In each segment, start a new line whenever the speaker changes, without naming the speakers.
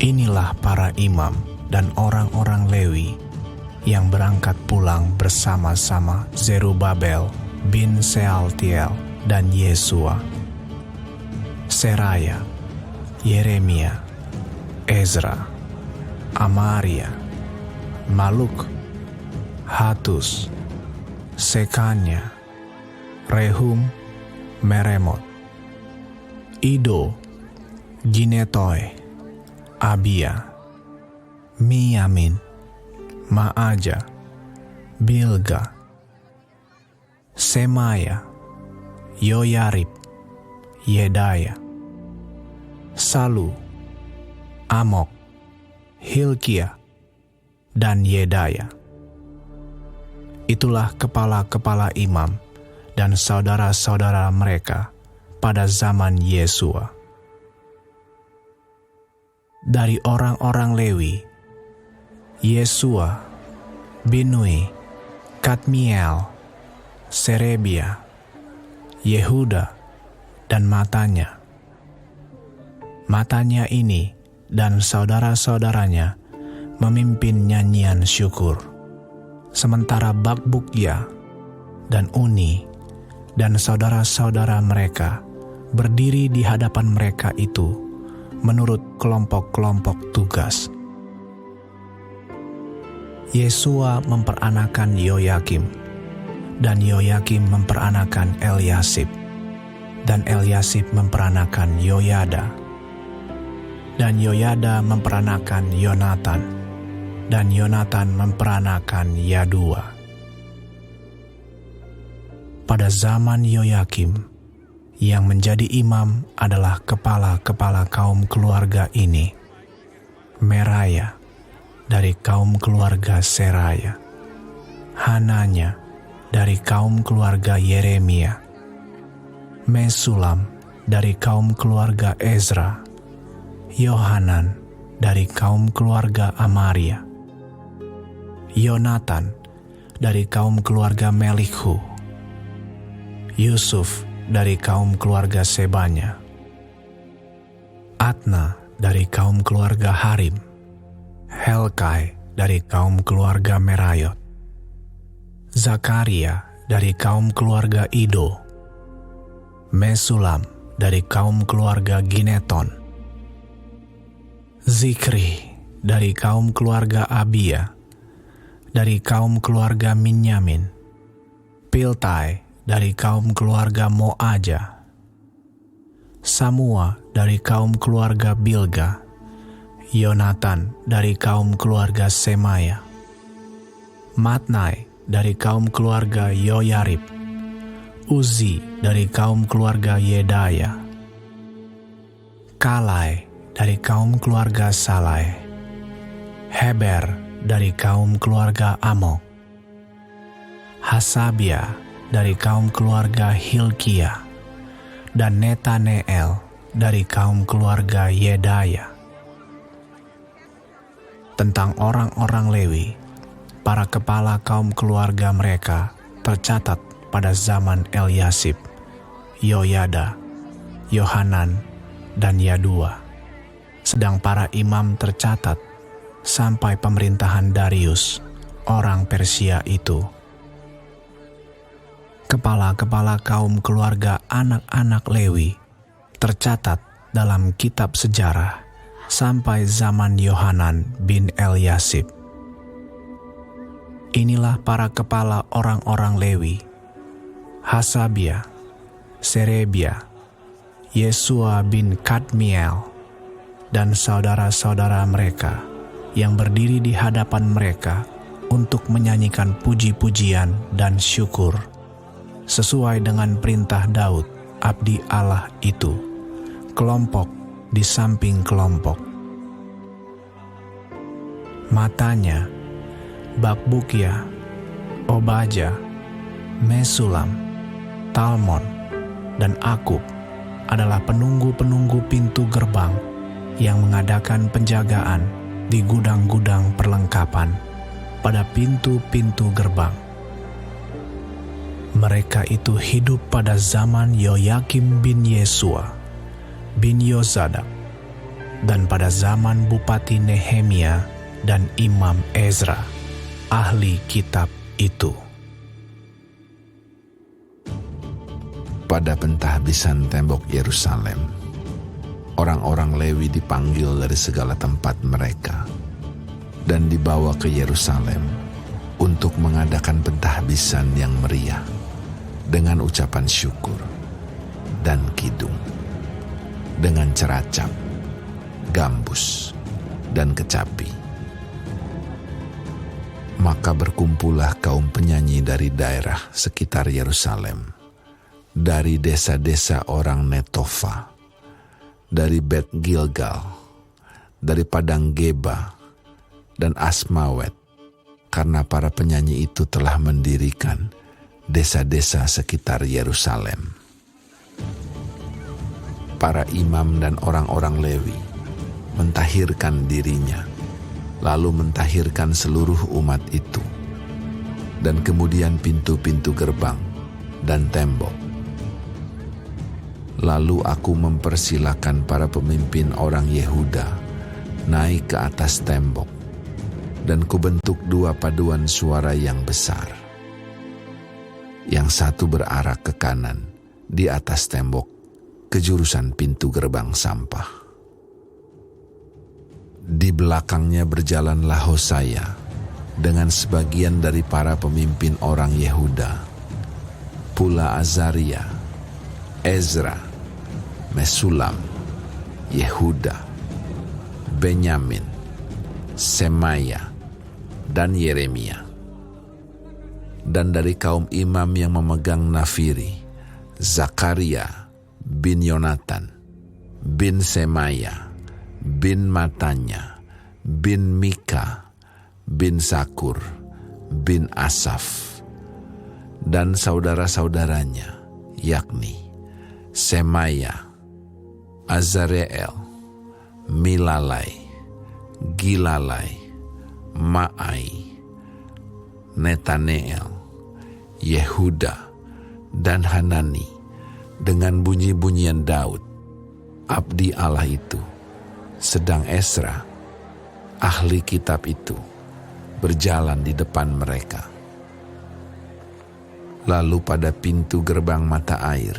Inilah para imam dan orang-orang Lewi yang berangkat pulang bersama-sama Zerubabel bin Sealtiel dan Yesua, Seraya, Yeremia, Ezra, Amaria, Maluk, Hatus, Sekanya, Rehum, Meremot, Ido, Ginetoy, Abia, Miyamin, Maaja, Bilga, Semaya, Yoyarib, Yedaya, Salu, Amok, Hilkia, dan Yedaya. Itulah kepala-kepala imam dan saudara-saudara mereka pada zaman Yesua. Dari orang-orang Lewi, Yesua, Binui, Kadmiel, Serebia, Yehuda, dan Matanya. Matanya ini dan saudara-saudaranya memimpin nyanyian syukur, sementara Bakbukya dan Uni dan saudara-saudara mereka berdiri di hadapan mereka itu menurut kelompok-kelompok tugas. Yesua memperanakan Yoyakim, dan Yoyakim memperanakan Eliasib, dan Eliasib memperanakan Yoyada, dan Yoyada memperanakan Yonatan, dan Yonatan memperanakan Yadua. Pada zaman Yoyakim, yang menjadi imam adalah kepala-kepala kaum keluarga ini: Meraya dari kaum keluarga Seraya, Hananya dari kaum keluarga Yeremia, Mesulam dari kaum keluarga Ezra, Yohanan dari kaum keluarga Amaria, Yonatan dari kaum keluarga Melikhu, Yusuf dari kaum keluarga Sebanya, Atna dari kaum keluarga Harim, Helkai dari kaum keluarga Merayot, Zakaria dari kaum keluarga Ido, Mesulam dari kaum keluarga Gineton, Zikri dari kaum keluarga Abia, dari kaum keluarga Minyamin, Piltai dari kaum keluarga Moaja, Samua dari kaum keluarga Bilga, Yonatan dari kaum keluarga Semaya, Matnai dari kaum keluarga Yoyarib, Uzi dari kaum keluarga Yedaya, Kalai dari kaum keluarga Salai, Heber dari kaum keluarga Amok, Hasabia dari kaum keluarga Hilkia, dan Netaneel dari kaum keluarga Yedaya. Tentang orang-orang Lewi, para kepala kaum keluarga mereka tercatat pada zaman Eliasib, Yoyada, Yohanan, dan Yadua. Sedang para imam tercatat sampai pemerintahan Darius, orang Persia itu. Kepala-kepala kaum keluarga anak-anak Lewi tercatat dalam kitab sejarah sampai zaman Yohanan bin Eliasib. Inilah para kepala orang-orang Lewi: Hasabia, Serebia, Yesua bin Kadmiel, dan saudara-saudara mereka yang berdiri di hadapan mereka untuk menyanyikan puji-pujian dan syukur, sesuai dengan perintah Daud, abdi Allah itu, kelompok di samping kelompok. Matanya, Bakbukya, Obaja, Mesulam, Talmon, dan Akub adalah penunggu-penunggu pintu gerbang yang mengadakan penjagaan di gudang-gudang perlengkapan pada pintu-pintu gerbang. Mereka itu hidup pada zaman Yoyakim bin Yesua, bin Yozadak, dan pada zaman Bupati Nehemia dan Imam Ezra, ahli kitab itu.
Pada pentahbisan tembok Yerusalem, orang-orang Lewi dipanggil dari segala tempat mereka dan dibawa ke Yerusalem untuk mengadakan pentahbisan yang meriah dengan ucapan syukur dan kidung, dengan ceracap, gambus, dan kecapi. Maka berkumpullah kaum penyanyi dari daerah sekitar Yerusalem, dari desa-desa orang Netofa, dari Bet Gilgal, dari Padang Geba, dan Asmawet, karena para penyanyi itu telah mendirikan desa-desa sekitar Yerusalem. Para imam dan orang-orang Lewi mentahirkan dirinya, lalu mentahirkan seluruh umat itu, dan kemudian pintu-pintu gerbang dan tembok. Lalu aku mempersilakan para pemimpin orang Yehuda naik ke atas tembok, dan kubentuk dua paduan suara yang besar. Yang satu berarah ke kanan di atas tembok ke jurusan pintu gerbang sampah. Di belakangnya berjalanlah Hosea dengan sebagian dari para pemimpin orang Yehuda, pula Azaria, Ezra, Mesulam, Yehuda, Benyamin, Semaya, dan Yeremia. Dan dari kaum imam yang memegang nafiri, Zakaria bin Yonatan, bin Semaya, bin Matanya, bin Mika, bin Sakur, bin Asaf, dan saudara-saudaranya, yakni Semaya, Azareel, Milalai, Gilalai, Maai, Netaneel, Yehuda, dan Hanani, dengan bunyi-bunyian Daud, abdi Allah itu. Sedang Esra, ahli kitab itu, berjalan di depan mereka. Lalu pada pintu gerbang mata air,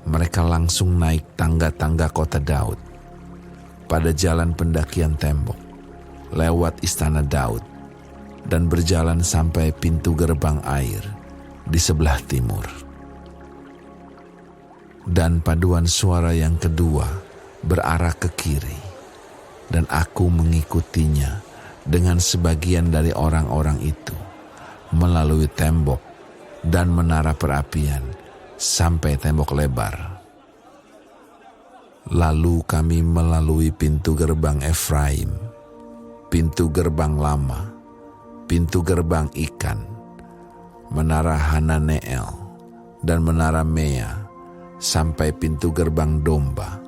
mereka langsung naik tangga-tangga kota Daud, pada jalan pendakian tembok, lewat istana Daud, dan berjalan sampai pintu gerbang air di sebelah timur. Dan paduan suara yang kedua berarah ke kiri, dan aku mengikutinya dengan sebagian dari orang-orang itu, melalui tembok dan menara perapian sampai tembok lebar. Lalu kami melalui pintu gerbang Efraim, pintu gerbang lama, pintu gerbang ikan, menara Hananeel, dan menara Mea, sampai pintu gerbang domba.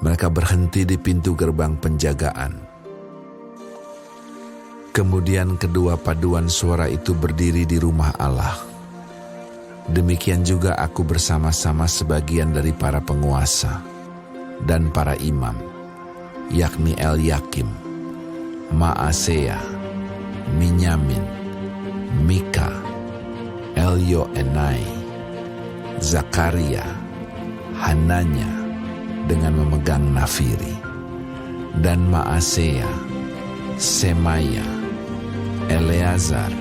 Mereka berhenti di pintu gerbang penjagaan. Kemudian kedua paduan suara itu berdiri di rumah Allah. Demikian juga aku bersama-sama sebagian dari para penguasa dan para imam, yakni Elyakim, Maasea, Minyamin, Mika, Elyoenai, Zakaria, Hananya, dengan memegang nafiri, dan Maasea, Semaya, Eleazar,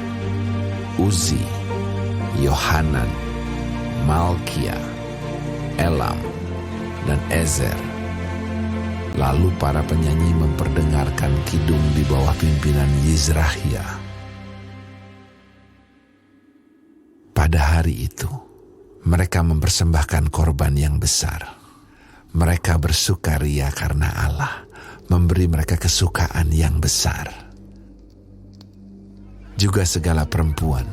Uzi, Yohanan, Malkia, Elam, dan Ezer. Lalu para penyanyi memperdengarkan kidung di bawah pimpinan Yizrahia. Pada hari itu, mereka mempersembahkan korban yang besar. Mereka bersukaria karena Allah memberi mereka kesukaan yang besar. Juga segala perempuan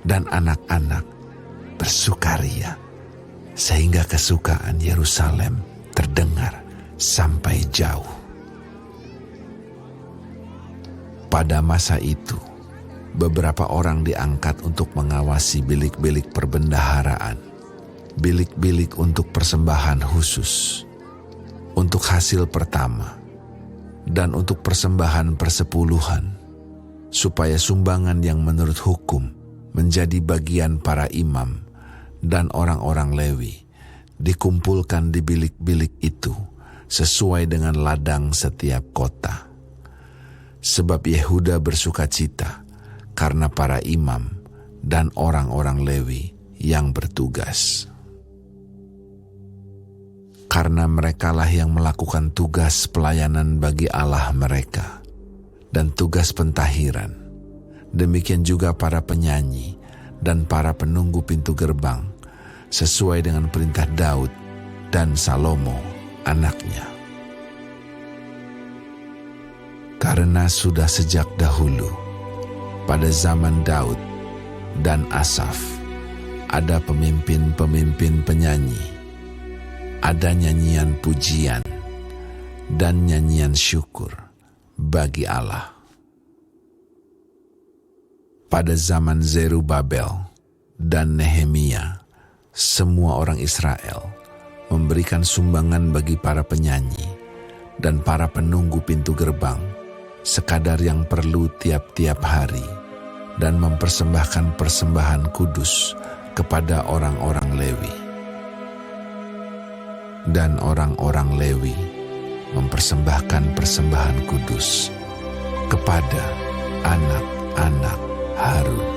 dan anak-anak bersukaria, sehingga kesukaan Yerusalem terdengar sampai jauh. Pada masa itu, beberapa orang diangkat untuk mengawasi bilik-bilik perbendaharaan, bilik-bilik untuk persembahan khusus, untuk hasil pertama, dan untuk persembahan persepuluhan, supaya sumbangan yang menurut hukum menjadi bagian para imam dan orang-orang Lewi dikumpulkan di bilik-bilik itu sesuai dengan ladang setiap kota. Sebab Yehuda bersukacita karena para imam dan orang-orang Lewi yang bertugas. Karena merekalah yang melakukan tugas pelayanan bagi Allah mereka dan tugas pentahiran. Demikian juga para penyanyi dan para penunggu pintu gerbang sesuai dengan perintah Daud dan Salomo anaknya. Karena sudah sejak dahulu pada zaman Daud dan Asaf ada pemimpin-pemimpin penyanyi, ada nyanyian pujian dan nyanyian syukur bagi Allah. Pada zaman Zerubabel dan Nehemia, semua orang Israel memberikan sumbangan bagi para penyanyi dan para penunggu pintu gerbang sekadar yang perlu tiap-tiap hari, dan mempersembahkan persembahan kudus kepada orang-orang Lewi. Dan orang-orang Lewi mempersembahkan persembahan kudus kepada anak-anak Harun.